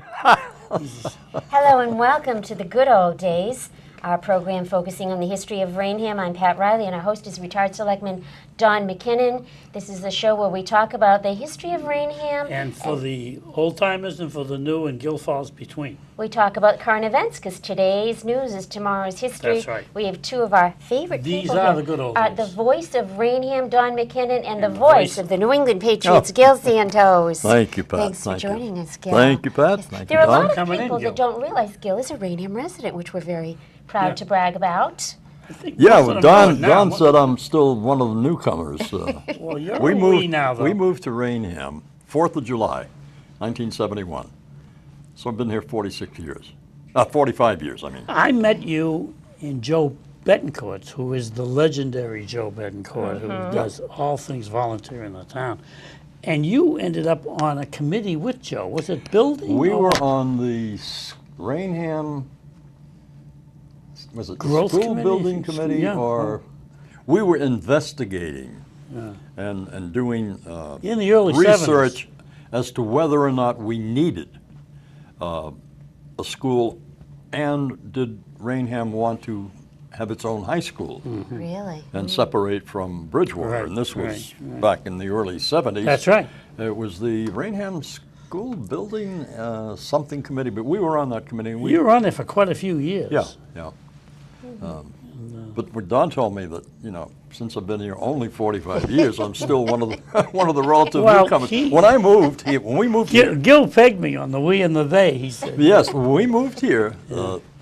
Hello and welcome to the Good Old Days, our program focusing on the history of Raynham. I'm Pat Riley and our host is retired Selectman Don McKinnon. This is the show where we talk about the history of Raynham. And for the old-timers and for the new and Gil Falls between. We talk about current events because today's news is tomorrow's history. That's right. We have two of our favorite These people are here. the good old The days. voice of Raynham, Don McKinnon, and the the voice voice- of the New England Patriots, Gil Santos. Thank you, Pat. Thanks for Thank you. joining us, Gil. Thank you, Pat. Thank There you, are a lot Don. of Coming in, people Gil. that don't realize Gil is a Raynham resident, which we're very proud Yeah. to brag about. I think Yeah, most of well, them Don, know it now. Don said I'm still one of the newcomers. Well, you're we a moved wee now, though. We moved to Raynham, 4th of July, 1971. So I've been here 46 years. 45 years, I mean. I met you in Joe Betancourt, who is the legendary Joe Betancourt, who does all things volunteer in the town. And you ended up on a committee with Joe. Was it building? We or were on the Raynham, was it the Growth school committee? building committee? Yeah. Or we were investigating and doing in the early research as to whether or not we needed a school, and did Raynham want to have its own high school Really? and separate from Bridgewater. Right, And this was right. back in the early 70s. That's right. It was the Raynham School Building something committee, but we were on that committee. And You were on there for quite a few years. Yeah. But what Don told me that, since I've been here only 45 years, I'm still one of the one of the relative Well, newcomers. he- When we moved here, Gil pegged me on the we and the they, he said. yes, when we moved here,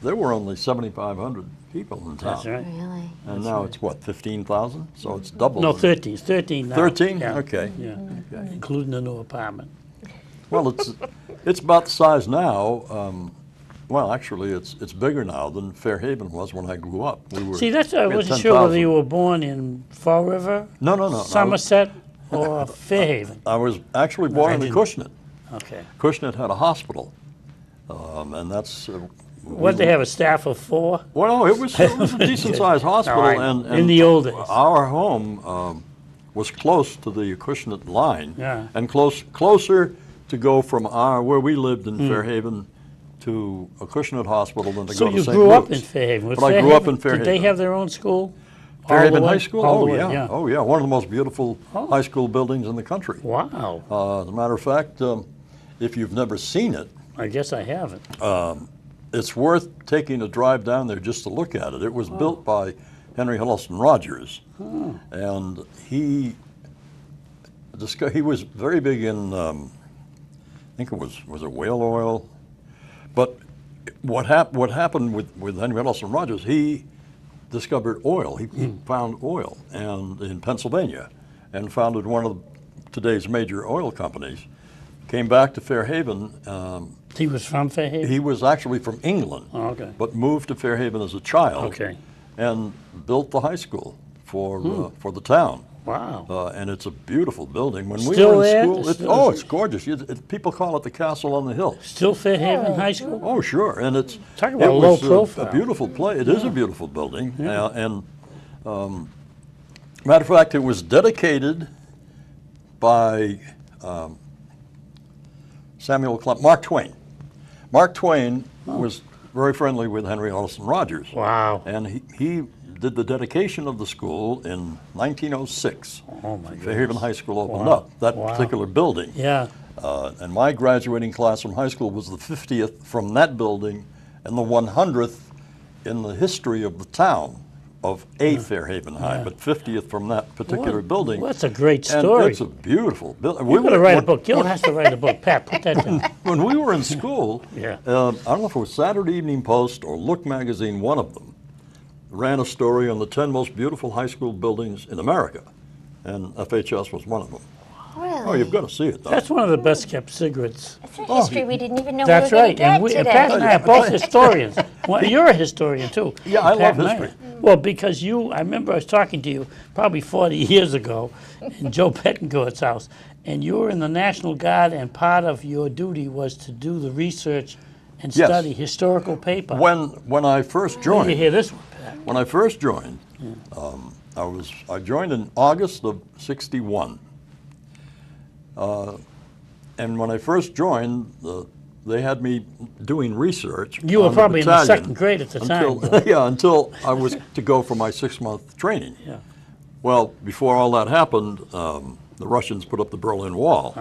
there were only 7,500 people in town. That's right. Really? And now it's what, 15,000? So it's double. No, 13. It's 13 now. 13? Yeah. Okay. Yeah, including the new apartment. Well, it's about the size now. Well, actually, it's bigger now than Fairhaven was when I grew up. See, I we had wasn't sure whether 10,000. you were born in Fall River, No. Somerset, or Fairhaven. I was actually born in the didn't- Cushnet. Okay. Cushnet had a hospital, and that's. What, they have a staff of 4? Well, it was a decent-sized hospital, All right. and In the old days. our home was close to the Cushnet line, Yeah. and closer to go from where we lived Hmm. in Fairhaven to a Cushnet hospital than to So go to you St. grew up in Luke's. Fairhaven. Was But I grew up in Did they Fairhaven. have their own school? All the Fairhaven way? High School? All the Oh, way, yeah. Oh, yeah. One of the most beautiful high school buildings in the country. Wow. As a matter of fact, if you've never seen it, I guess I haven't. it's worth taking a drive down there just to look at it. It was built by Henry Huddleston Rogers, and he was very big in, I think it was it whale oil? But what happened with Henry Huddleston Rogers, he discovered oil. He found oil and in Pennsylvania and founded one of today's major oil companies. Came back to Fairhaven. He was from Fairhaven? He was actually from England, Oh, okay. but moved to Fairhaven as a child. Okay. And built the high school for the town. Wow. And it's a beautiful building. When Still we were there? in school, It's still- it's gorgeous. People call it the castle on the hill. Still Fairhaven High School? Oh, sure. And it's Talk about it low was profile. a beautiful place. It is a beautiful building. Matter of fact, it was dedicated by Mark Twain. Mark Twain was very friendly with Henry Huddleston Rogers. Wow. And he did the dedication of the school in 1906. Oh, my goodness. Fairhaven High School opened Wow. up, that Wow. particular building. Yeah. And my graduating class from high school was the 50th from that building and the 100th in the history of the town of Fairhaven High, but 50th from that particular building. Well, that's a great And story. it's a beautiful building. You're going to write a book. Gil has to write a book. Pat, put that down. When we were in school, Yeah. I don't know if it was Saturday Evening Post or Look Magazine, one of them, ran a story on the 10 most beautiful high school buildings in America, and FHS was one of them. Really? Oh, you've got to see it, though. That's one of the best kept secrets. It's a history we didn't even know That's we were right. going to And get and today. Pat and I are both historians. Well, you're a historian, too. Yeah, I Pat love and history. Well, because I remember I was talking to you probably 40 years ago in Joe Pettencourt's house, and you were in the National Guard, and part of your duty was to do the research and Yes. study historical paper. When I first You joined, hear this one, Pat? when I first joined, I joined in August of '61, and when I first joined, they had me doing research. You were on probably in the battalion second grade at the time. until, yeah, until I was to go for my 6-month training. Yeah. Well, before all that happened, the Russians put up the Berlin Wall.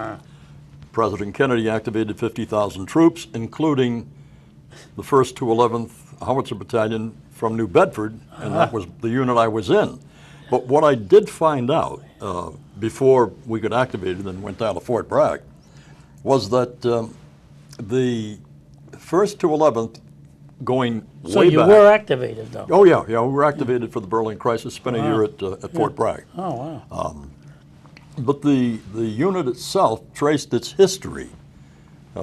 President Kennedy activated 50,000 troops, including the 1st to 11th Howitzer Battalion from New Bedford, and that was the unit I was in. But what I did find out before we got activated and went down to Fort Bragg was that the 1st to 11th going So way you back. were activated, though. Oh, yeah, we were activated for the Berlin crisis, spent a year at Fort Bragg. Oh, wow. But the unit itself traced its history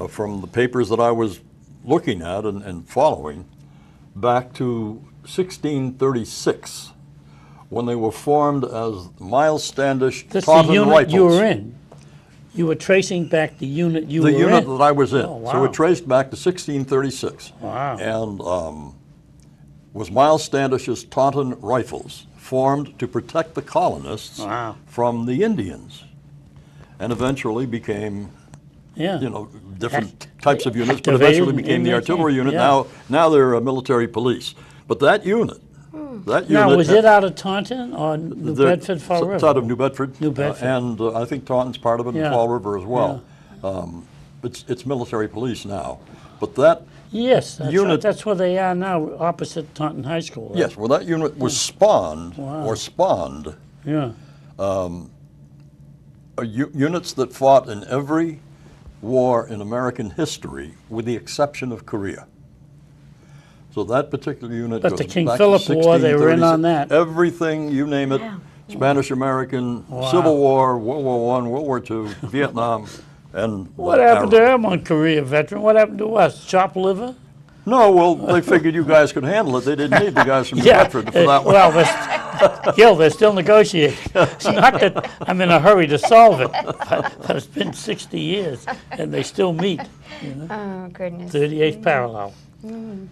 from the papers that I was looking at and following back to 1636, when they were formed as Miles Standish That's the Taunton unit Rifles. you were in. You were tracing back the unit you were The in. unit that I was in. Oh, wow. So it traced back to 1636. Wow. And was Miles Standish's Taunton Rifles, formed to protect the colonists Wow. from the Indians, and eventually became, Yeah. different types of units, but Activated eventually became and the they artillery came, unit. yeah. Now they're a military police. But that unit, Now, was it out of Taunton or New the- Bedford, Fall River? It's out of New Bedford. New Bedford. And I think Taunton's part of it, Yeah. and Fall River as well. It's military police now. But that, Yes, that's, unit- right. That's where they are now, opposite Taunton High School. Right? yes, well, that unit was spawned, Wow. or spawned, Yeah. units that fought in every war in American history, with the exception of Korea. So that particular unit But goes the King back to Philip War, they were in on 1636. that. Everything, you name it, Spanish-American, Civil War, World War I, World War II, Vietnam, and What the happened to Arab. them on Korea, veteran? What happened to us? Chopped liver? No, well, they figured you guys could handle it. They didn't need the guys from New Bedford for that one. Well, Gil, they're still negotiating. It's not that I'm in a hurry to solve it, but it's been 60 years, and they still meet. Oh, goodness. 38th parallel.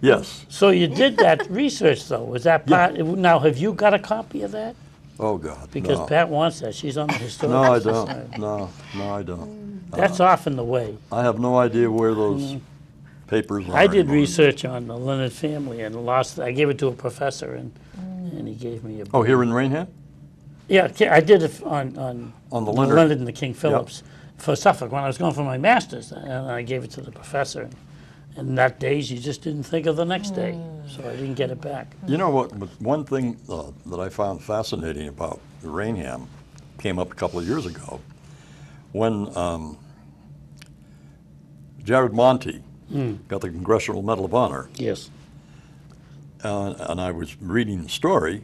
Yes. So you did that research, though. Was that part? Now, have you got a copy of that? Oh, God, Because no. Pat wants that. She's on the historical No, I society. don't. No, I don't. That's often the way. I have no idea where those papers are. I did anymore. research on the Leonard family and lost. I gave it to a professor, and he gave me a. Oh, here in Raynham? Yeah, I did it on the Leonard. and the King Phillips for Suffolk when I was going for my master's, and I gave it to the professor. And that days you just didn't think of the next day, so I didn't get it back. You know what? One thing that I found fascinating about Raynham came up a couple of years ago when Jared Monti got the Congressional Medal of Honor, Yes. and I was reading the story,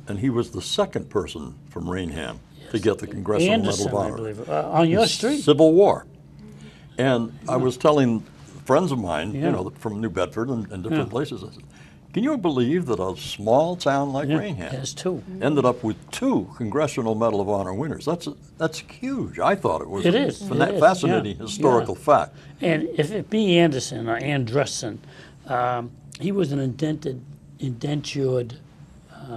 and he was the second person from Raynham to get the Congressional Anderson, Medal of I Honor. believe, on your street. Civil War. And I was telling friends of mine, Yeah. from New Bedford and different places, I said, can you believe that a small town like Raynham Has two. ended up with 2 Congressional Medal of Honor winners? That's huge. I thought it was It is. a It is, fascinating yeah. historical fact. And if it be Anderson or Andrusson, he was an indentured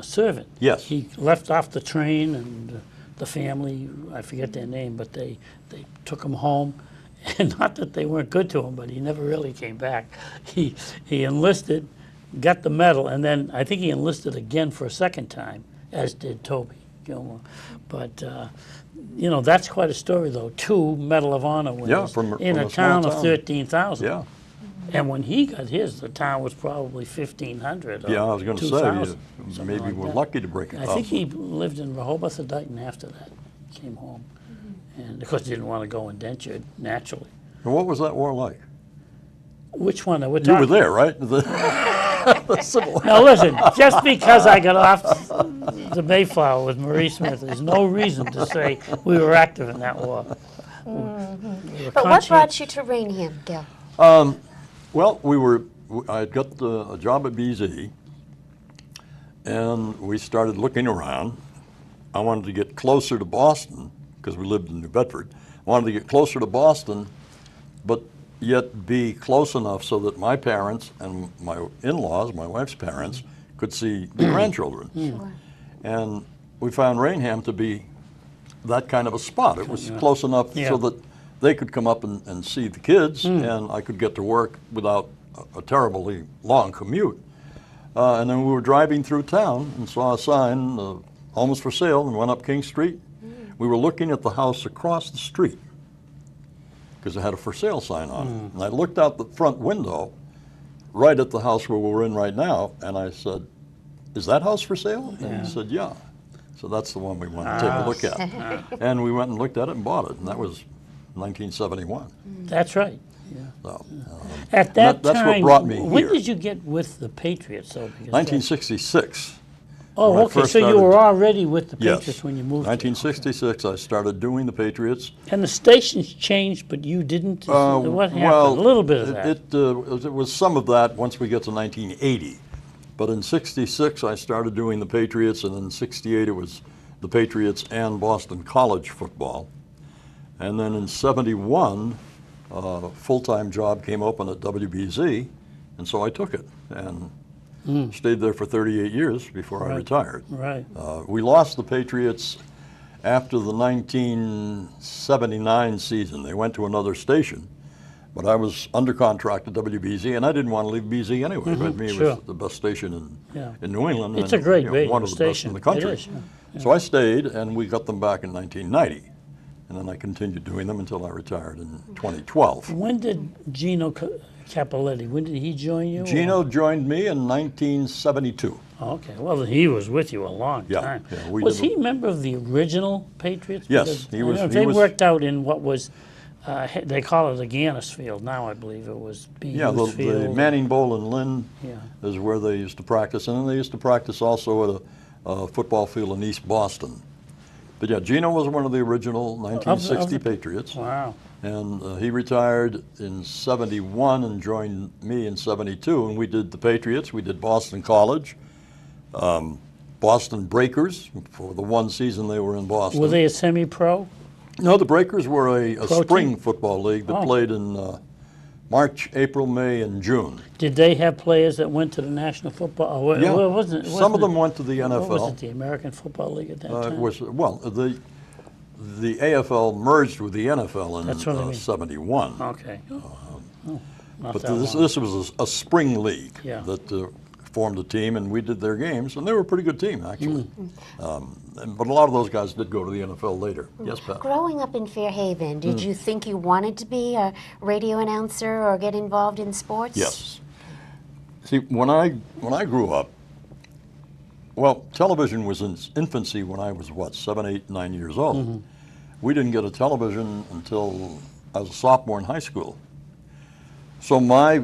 servant. Yes. He left off the train, and the family, I forget their name, but they took him home. And not that they weren't good to him, but he never really came back. He enlisted, got the medal, and then I think he enlisted again for a second time, as did Toby Gilmore. But that's quite a story, though. 2 Medal of Honor winners from in a a small town of town. 13,000. Yeah. And when he got his, the town was probably 1,500 or Yeah, I was going to 2,000, say, something maybe like we're that. lucky to break it I up. think he lived in Rehoboth or Dighton after that. Came home. And of course, he didn't want to go indentured, naturally. And what was that war like? Which one are we You talking? were there, right? The Civil Now listen, just because I got off the Mayflower with Marie Smith, there's no reason to say we were active in that war. We were But what conscient- brought you to Raynham, Gil? Well, I had got a job at BZ, and we started looking around. I wanted to get closer to Boston, because we lived in New Bedford. I wanted to get closer to Boston, but yet be close enough so that my parents and my in-laws, my wife's parents, could see the grandchildren. Sure. And we found Raynham to be that kind of a spot. It was close enough Yeah. so that they could come up and see the kids, and I could get to work without a terribly long commute. And then we were driving through town and saw a sign, home is for sale, and went up King Street. We were looking at the house across the street because it had a for sale sign on it. And I looked out the front window right at the house where we're in right now, and I said, "Is that house for sale?" And he said, "Yeah." So that's the one we went to take a look at. And we went and looked at it and bought it, and that was 1971. That's right. So, At that that's time, what brought me when here. did you get with the Patriots? Though? Because 1966. oh, when I okay. first So you started- were already with the Yes. Patriots when you moved. 1966, I started doing the Patriots. And the stations changed, but you didn't. What happened? Well, a little bit of that. It was some of that once we get to 1980. But in 66, I started doing the Patriots, and in 68, it was the Patriots and Boston College football. And then in 71, a full-time job came open at WBZ, and so I took it and stayed there for 38 years before I retired. Right. We lost the Patriots after the 1979 season. They went to another station, but I was under contract at WBZ, and I didn't want to leave BZ anyway. But me, it was the best station in New England. It's and, a great radio one of the best station. in the country. It is, So I stayed, and we got them back in 1990. And then I continued doing them until I retired in 2012. When did Gino Cappelletti, when did he join you? Gino joined me in 1972. Oh, okay. Well, he was with you a long Yeah, time. yeah, we Was did he a member of the original Patriots? Yes, Because, he was- you know, he they was- worked out in what was, they call it the Gannis Field. Now I believe it was B. Yeah, the Field. Manning Bowl in Lynn Yeah. is where they used to practice. And then they used to practice also at a football field in East Boston. But yeah, Gino was one of the original 1960 Patriots. Wow. And he retired in 71 and joined me in 72. And we did the Patriots, we did Boston College, Boston Breakers for the one season they were in Boston. Were they a semi-pro? No, the Breakers were a Pro spring team? football league that Oh. played in March, April, May, and June. Did they have players that went to the National Football? Or, Yeah, well, wasn't it, some of wasn't them it- went to the What NFL. was it, the American Football League at that time? It was, well, the AFL merged with the NFL in That's what I mean. 71. Okay. Not But that this long. was a spring league Yeah. that formed a team, and we did their games, and they were a pretty good team, actually. Mm. But a lot of those guys did go to the NFL later. Yes, Pat? Growing up in Fairhaven, did you think you wanted to be a radio announcer or get involved in sports? Yes. See, when I grew up, well, television was in its infancy when I was, 7, 8, 9 years old. Mm-hmm. We didn't get a television until I was a sophomore in high school. So my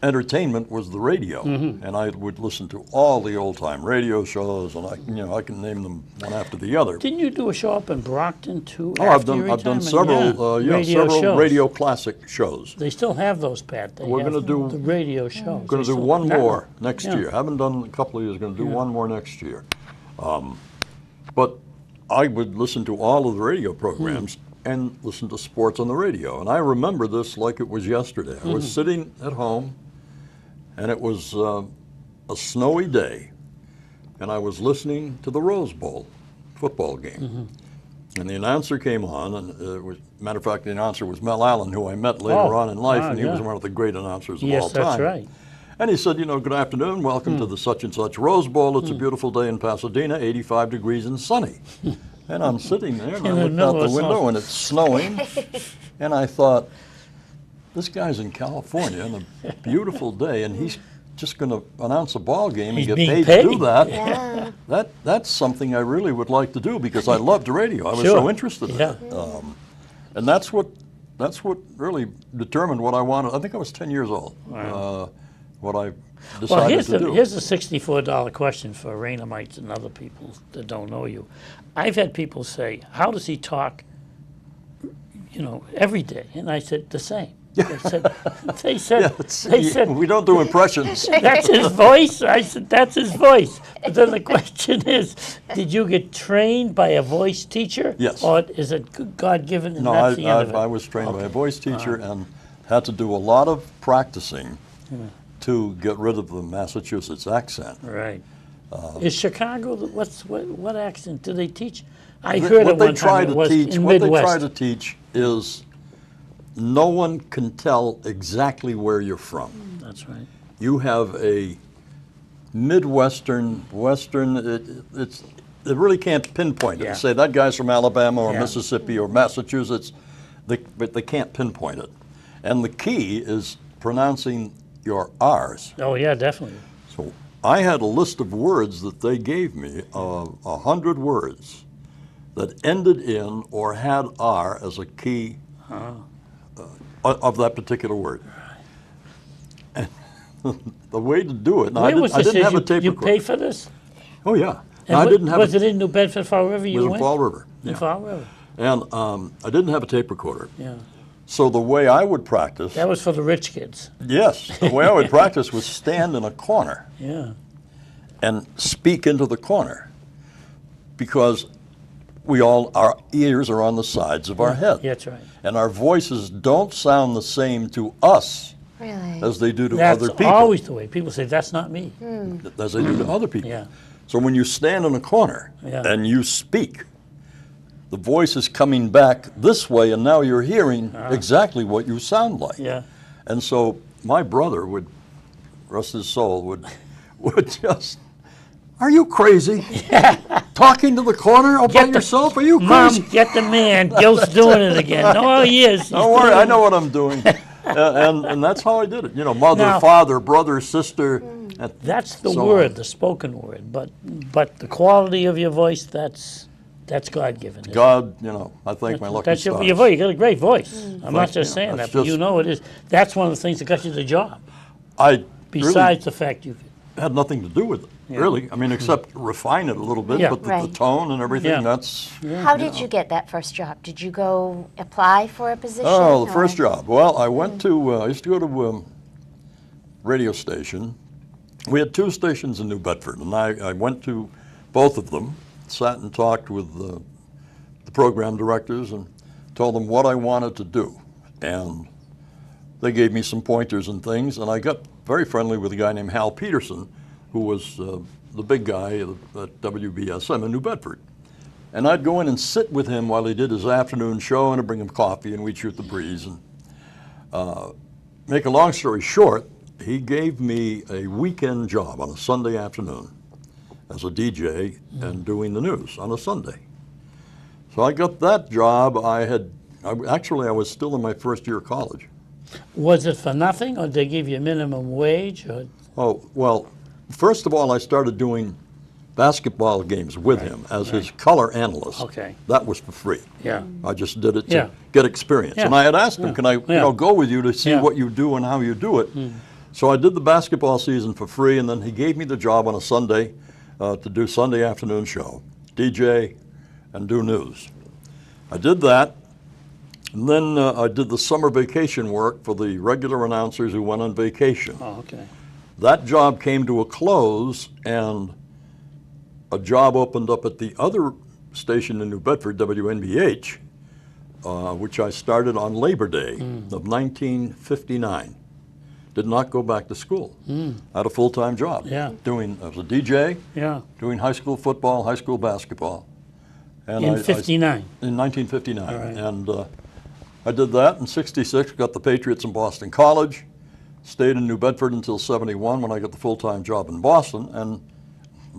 entertainment was the radio, Mm-hmm. and I would listen to all the old-time radio shows, and I can name them one after the other. Didn't you do a show up in Brockton too? Oh, I've after your done retirement? several, several shows. radio classic shows. They still have those, Pat. They We're have gonna do- the radio shows. Going They to do still- one now. more next Yeah. year. Haven't done a couple of years. Going to do one more next year. But I would listen to all of the radio programs and listen to sports on the radio. And I remember this like it was yesterday. I was sitting at home, and it was a snowy day, and I was listening to the Rose Bowl football game. And the announcer came on, and matter of fact, the announcer was Mel Allen, who I met later on in life, wow, and he was yeah. one of the great announcers of all Yes, time. that's right. And he said, good afternoon, welcome to the such and such Rose Bowl. It's a beautiful day in Pasadena, 85 degrees and sunny. And I'm sitting there, and I In the looked middle out the of window, snow. and it's snowing. And I thought, this guy's in California on a beautiful day, and he's just going to announce a ball game and He's get being paid to do paid. that. Yeah. That's something I really would like to do because I loved radio. I was Sure. so interested in Yeah. it. And that's what really determined what I wanted. I think I was 10 years old. What I decided Well, here's to do. here's a $64 question for Raynhamites and other people that don't know you. I've had people say, "How does he talk?" Every day, and I said the same. They said, they said, we don't do impressions. that's his voice. I said, that's his voice. But then the question is, did you get trained by a voice teacher? Yes. Or is it God-given and No, that's the end of it? I was trained by a voice teacher and had to do a lot of practicing to get rid of the Massachusetts accent. Right. Is Chicago, what accent do they teach? I Th- heard what at they one try time to it was teach, in what Midwest. they try to teach is no one can tell exactly where you're from. That's right. You have a Midwestern, Western, it really can't pinpoint it. Yeah. Say that guy's from Alabama or Yeah. Mississippi or Massachusetts, but they can't pinpoint it. And the key is pronouncing your R's. Oh, yeah, definitely. So I had a list of words that they gave me, 100 words that ended in or had R as a key of that particular word. And the way to do it, now, I didn't have a tape You recorder. pay for this? Oh, yeah. And No, I didn't have was it in New Bedford, Fall River it you was in went? Fall River. In Yeah. Fall River. And I didn't have a tape recorder. Yeah. So the way I would practice, That was for the rich kids. yes, the way I would practice was stand in a corner Yeah. and speak into the corner, because our ears are on the sides of our head. Yeah, that's right. And our voices don't sound the same to us Really? as they do to That's other people. always the way. People say, that's not me. As they do to other people. Yeah. So when you stand in a corner Yeah. and you speak, the voice is coming back this way, and now you're hearing exactly what you sound like. Yeah. And so my brother would, rest his soul, would just, are you crazy? Talking to the corner all by yourself? Are you crazy? Mom, get the man. Gil's doing it again. No, he is. He's Don't worry, doing I it. know what I'm doing. And that's how I did it. You know, mother, Now- father, brother, sister. That's the so word, on. the spoken word. But the quality of your voice, that's God-given. isn't it? God, you know, I thank my lucky That's stars. your voice. You got a great voice. I'm not Thank just you. saying That's that, but you just- know it is. That's one of the things that got you the job. I Besides the fact you could. really had nothing to do with it, really. I mean, except refine it a little bit, Yeah. but the Right. tone and everything, Yeah. that's... How did you get that first job? Did you go apply for a position? Oh, the first or- job. Well, I went to, I used to go to radio station. We had 2 stations in New Bedford, and I went to both of them, sat and talked with the program directors and told them what I wanted to do. And they gave me some pointers and things, and I got very friendly with a guy named Hal Peterson, who was the big guy at WBSM in New Bedford. And I'd go in and sit with him while he did his afternoon show, and I'd bring him coffee, and we'd shoot the breeze. And make a long story short, he gave me a weekend job on a Sunday afternoon as a DJ and doing the news on a Sunday. So I got that job. Actually, I was still in my first year of college. Was it for nothing, or did they give you a minimum wage? Or? Oh, well, first of all, I started doing basketball games with him as his color analyst. Okay. That was for free. Yeah. I just did it to Yeah. get experience. Yeah. And I had asked him, can I go with you to see Yeah. what you do and how you do it? So I did the basketball season for free, and then he gave me the job on a Sunday to do Sunday afternoon show, DJ, and do news. I did that, and then I did the summer vacation work for the regular announcers who went on vacation. Oh, okay. That job came to a close, and a job opened up at the other station in New Bedford, WNBH, which I started on Labor Day of 1959. Did not go back to school. I had a full-time job. Yeah. I was a DJ, Yeah. doing high school football, high school basketball. And In 59. In 1959. All right. And I did that in 66, got the Patriots in Boston College, stayed in New Bedford until 71 when I got the full-time job in Boston, and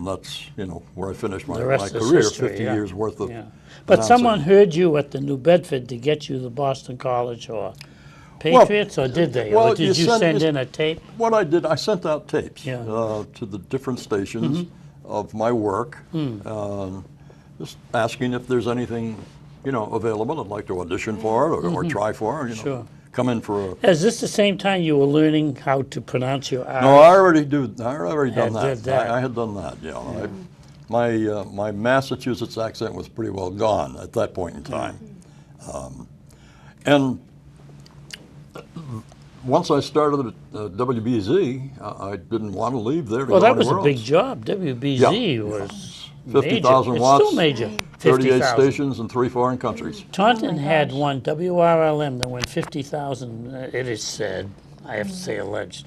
that's, you know, where I finished my The rest is career, history, 50 yeah. years worth of Yeah. But announcing. someone heard you at the New Bedford to get you the Boston College or Patriots, or did they? well, Or did you send in a tape? What I did, I sent out tapes Yeah. to the different stations of my work, just asking if there's anything, you know, available. I'd like to audition for it or try for it. You know, Sure. come in for a. Is this the same time you were learning how to pronounce your R's? No, I already done that. did that. I had done that. You know, my Massachusetts accent was pretty well gone at that point in time, and once I started at WBZ, I didn't want to leave there to Well, go that was a anywhere big else. job. WBZ was 50,000 major. watts, It's still major. 38 50,000. stations in 3 foreign countries. Taunton had one, WRLM, that went 50,000, it is said, I have to say alleged.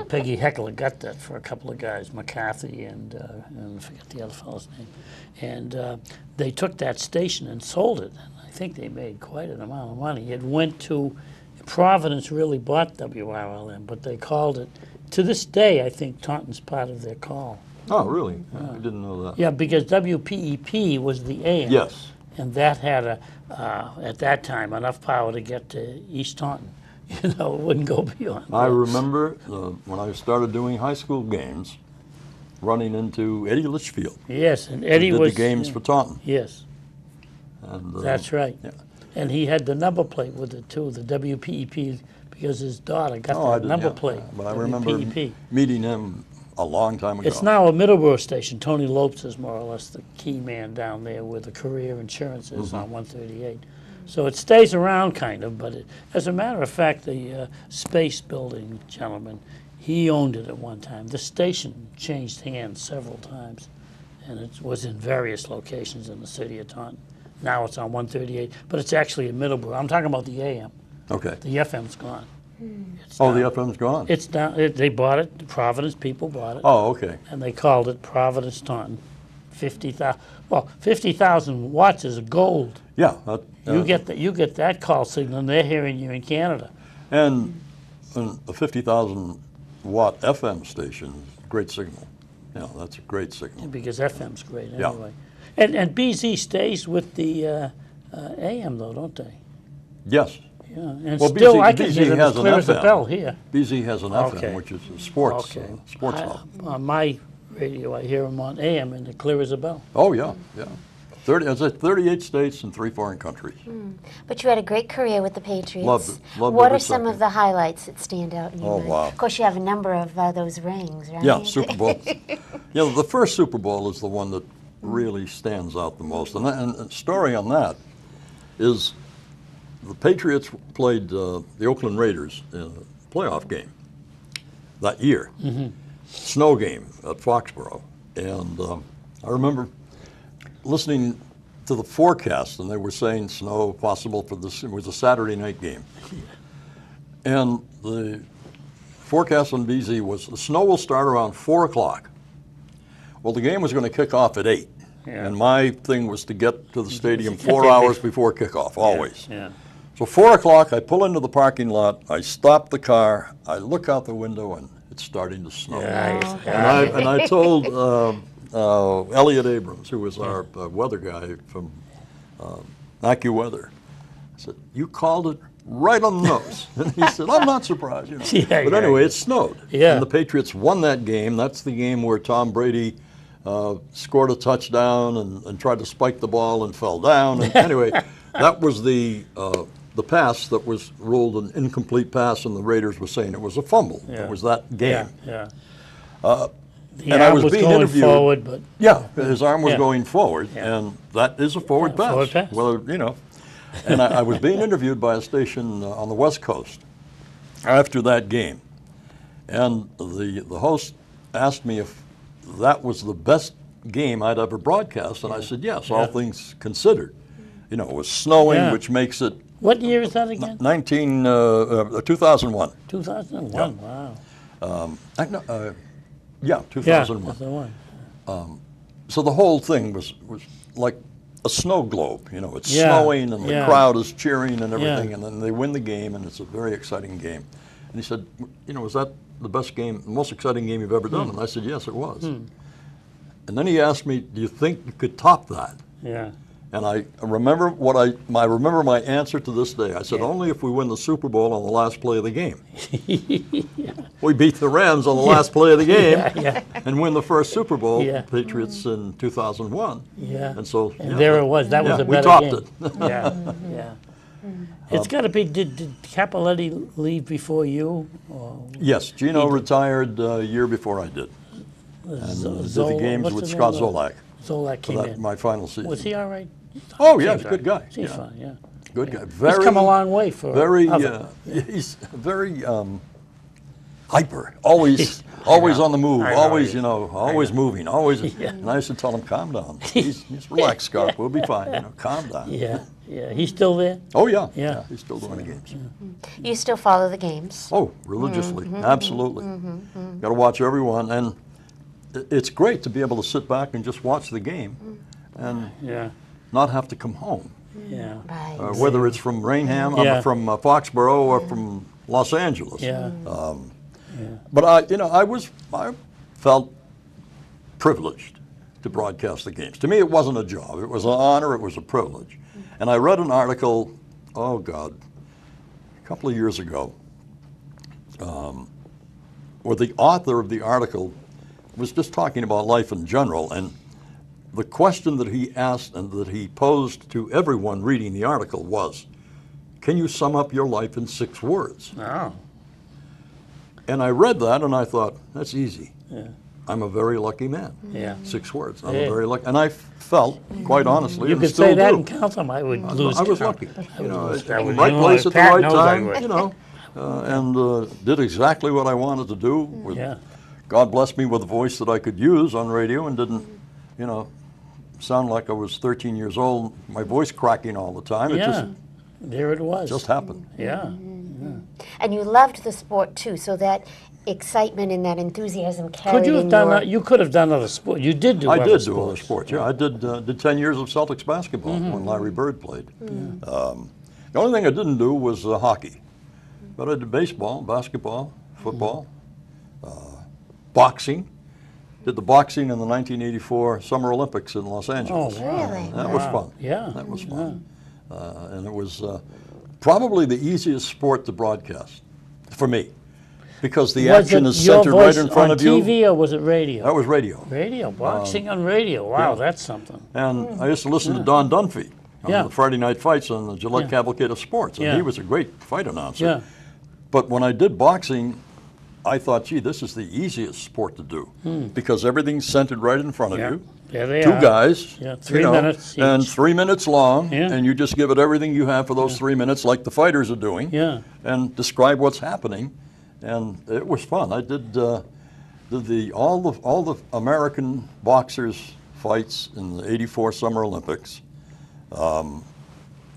Peggy Heckler got that for a couple of guys, McCarthy and I forget the other fellow's name. And they took that station and sold it. I think they made quite an amount of money. It went to Providence really bought WRLM, but they called it, to this day, I think Taunton's part of their call. Oh, really? I didn't know that. Yeah, because WPEP was the AM. Yes. And that had, at that time, enough power to get to East Taunton. You know, it wouldn't go beyond I that. remember when I started doing high school games, running into Eddie Litchfield. Yes, and Who Eddie did was... the games for Taunton. Yes, And, that's right. yeah. And he had the number plate with it, too, the WPEP, because his daughter got Oh, I that didn't, number yeah. plate. But I remember WPEP. meeting him a long time ago. It's now a Middleborough station. Tony Lopes is more or less the key man down there where the Career Insurance is on 138. So it stays around kind of, but as a matter of fact, the space building gentleman, he owned it at one time. The station changed hands several times, and it was in various locations in the city of Taunton. Now it's on 138, but it's actually in Middleborough. I'm talking about the AM. Okay. The FM's gone. It's Oh, down. the FM's gone? It's down. They bought it. The Providence people bought it. Oh, okay. And they called it Providence Taunton. 50,000. Well, 50,000 watts is gold. Yeah. You get that call signal, and they're hearing you in Canada. And a 50,000 watt FM station is a great signal. Yeah, that's a great signal. Because FM's great Yeah. anyway. And BZ stays with the AM though, don't they? Yes. Yeah. And Well, still, BZ I can hear them as has an clear as a FM. bell here. BZ has an Okay. FM, which is a sports Okay. sports hub. On my radio, I hear them on AM, and they're clear as a bell. Oh, yeah, yeah. 38 states and 3 foreign countries. But you had a great career with the Patriots. Loved it. Loved What every are some second. of the highlights that stand out in your Oh, mind? wow. Of course, you have a number of those rings, right? Yeah, Super Bowl. The first Super Bowl is the one that really stands out the most. And the story on that is the Patriots played the Oakland Raiders in a playoff game that year. Snow game at Foxborough. And I remember listening to the forecast, and they were saying snow possible for this. It was a Saturday night game. And the forecast on BZ was the snow will start around 4 o'clock. Well, the game was going to kick off at 8. Yeah. And my thing was to get to the stadium Get 4 there hours before kickoff, always. Yeah. So 4 o'clock, I pull into the parking lot, I stop the car, I look out the window, and it's starting to snow. Yeah. And I told Elliot Abrams, who was our weather guy from AccuWeather, I said, "You called it right on the nose." And he said, "I'm not surprised." You know. Yeah, But yeah, anyway, yeah. it snowed. Yeah. And the Patriots won that game. That's the game where Tom Brady scored a touchdown and tried to spike the ball and fell down. And anyway, that was the pass that was ruled an incomplete pass, and the Raiders were saying it was a fumble. Yeah. It was that game. Yeah. The and I arm was being going interviewed. forward, but Yeah, his arm was Yeah. going forward, Yeah. and that is a forward Yeah, pass. forward pass. Whether and I was being interviewed by a station on the West Coast after that game, and the host asked me if that was the best game I'd ever broadcast, and I said yes, all things considered. It was snowing, Yeah. which makes it what year is that again? 2001. 2001. Wow. Yeah, Yeah, 2001. that's the one. So the whole thing was like a snow globe. It's Yeah, snowing and the yeah. crowd is cheering and everything, Yeah. and then they win the game, and it's a very exciting game. And he said, "Was that the best game, the most exciting game you've ever done?" And I said, "Yes, it was." And then he asked me, "Do you think you could top that?" Yeah. And I remember my answer to this day. I said, "Only if we win the Super Bowl on the last play of the game." We beat the Rams on the last play of the game Yeah. and win the first Super Bowl, Yeah. Patriots in 2001. Yeah. And so There it was. That was a we better topped game. it. Yeah. Yeah. It's got to be. Did Capoletti leave before you? Or Yes, Gino retired a year before I did, and did the Zola- games what's with the Scott name of- Zolak Zolak for came that in. my final season. Was he all right? Oh yeah, Seems he's a good guy. He's Yeah. fine. Yeah. Good guy. He's Very come a long way for very. other- He's very hyper. Always on the move. I know, Always yeah. always moving. Always. Yeah. And I used to tell him, "Calm down. He's relax, Scott. We'll be fine. Calm down." Yeah. Yeah. He's still there. Oh yeah. Yeah. He's still doing the games. You still follow the games. Oh, religiously, absolutely. Got to watch everyone, and it's great to be able to sit back and just watch the game, and Yeah. not have to come home. Yeah. Right. whether it's from Raynham, Yeah. from Foxborough, or from Los Angeles. Yeah. But I felt privileged to broadcast the games. To me, it wasn't a job. It was an honor. It was a privilege. And I read an article, oh God, a couple of years ago, where the author of the article was just talking about life in general, and the question that he asked and that he posed to everyone reading the article was, can you sum up your life in 6 words? Oh. And I read that and I thought, that's easy. Yeah. I'm a very lucky man. Yeah. 6 words. I'm Yeah. very lucky. And I felt, quite honestly, You and could still say that do, and count them. I would lose I was count. lucky. I You know, would lose count. right place at the Pat right knows I time, would. you know, and did exactly what I wanted to do. With, Yeah. God blessed me with a voice that I could use on radio and didn't, you know, sound like I was 13 years old, my voice cracking all the time. It Yeah. There it was. just happened. Yeah. And you loved the sport too, so that excitement and that enthusiasm carried Could you have in done your... that? You could have done other sports. You did do I other did sports. do other sports, yeah. I did 10 years of Celtics basketball when Larry Bird played. The only thing I didn't do was hockey. But I did baseball, basketball, football, boxing. Did the boxing in the 1984 Summer Olympics in Los Angeles. Oh, wow. Really? That was fun. Yeah. That was fun. And it was probably the easiest sport to broadcast for me, because the Was action it is your centered right voice in front on of you. TV or was it radio? That was radio. Radio, boxing on radio. Wow, yeah. that's something. And I used to listen to Don Dunphy on Yeah. the Friday night fights on the Gillette Yeah. Cavalcade of Sports, and Yeah. he was a great fight announcer. Yeah. But when I did boxing, I thought, gee, this is the easiest sport to do, because everything's centered right in front of Yeah. you. There they 2 are. guys, Yeah, you 3 know, minutes and each. 3 minutes long, Yeah. and you just give it everything you have for those 3 minutes, like the fighters are doing, Yeah. and describe what's happening, and it was fun. I did all the American boxers fights in the '84 Summer Olympics,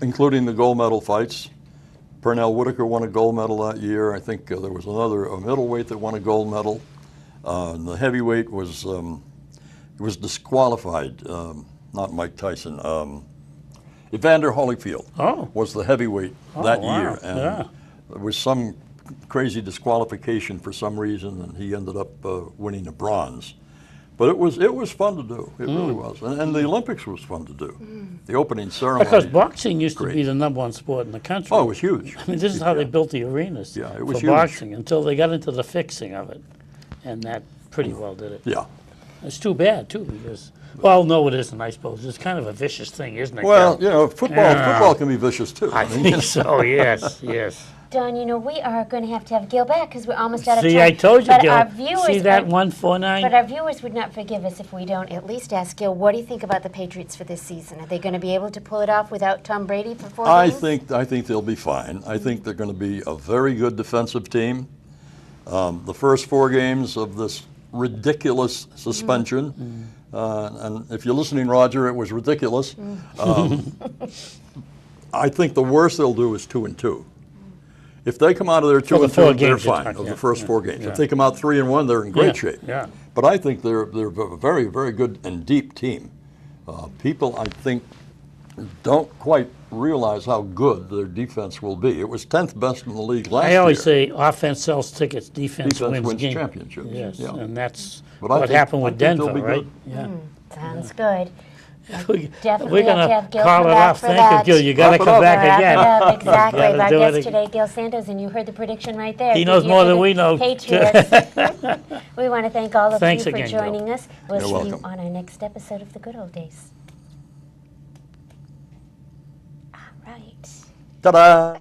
including the gold medal fights. Pernell Whitaker won a gold medal that year. I think there was a middleweight that won a gold medal. And the heavyweight was disqualified. Not Mike Tyson. Evander Holyfield was the heavyweight that wow. year, and Yeah. there was some crazy disqualification for some reason, and he ended up winning a bronze. But it was fun to do. It really was, and the Olympics was fun to do. The opening ceremony. Because boxing used to Great. be the #1 sport in the country. Oh, it was huge. I mean, this is how they built the arenas Yeah, it was for huge. boxing until they got into the fixing of it. And that pretty well did it. Yeah. It's too bad, too, because, well, no, it isn't, I suppose. It's kind of a vicious thing, isn't it? Well, Cal? you know, football can be vicious too. I think so, yes, yes. Don, you know, we are going to have Gil back because we're almost out of time. See, I told you, But Gil. our viewers See that are- 149? But our viewers would not forgive us if we don't at least ask Gil, what do you think about the Patriots for this season? Are they going to be able to pull it off without Tom Brady for 4 I games? think they'll be fine. I think they're going to be a very good defensive team. The first 4 games of this ridiculous suspension, and if you're listening, Roger, it was ridiculous. I think the worst they'll do is 2-2. If they come out of there 2-2, the 4 they're games you're fine. talking, Of the yeah, first yeah, 4 games, yeah. if they come out 3-1, they're in great Yeah, shape. yeah. But I think they're a very, very good and deep team. People, I think, don't quite realize how good their defense will be. It was 10th best in the league last year. I always say offense sells tickets, defense Defense wins games. championships. Yes, Yeah. and that's But I what think- happened I with think they'll Denver, be right? good. Yeah. Sounds good. We're Definitely have to going have to Gil call come it back off. for Thank that. you, Gil. You got to Wrap it come up. back Wrap again. it up, exactly. Gotta Our do guest it. today, Gil Santos, and you heard the prediction right there. He Good knows year more for than the we know. Patriots. We want to thank all of Thanks you for again, Gil. joining us. We'll You're see you welcome. on our next episode of The Good Old Days. All right. Ta-da!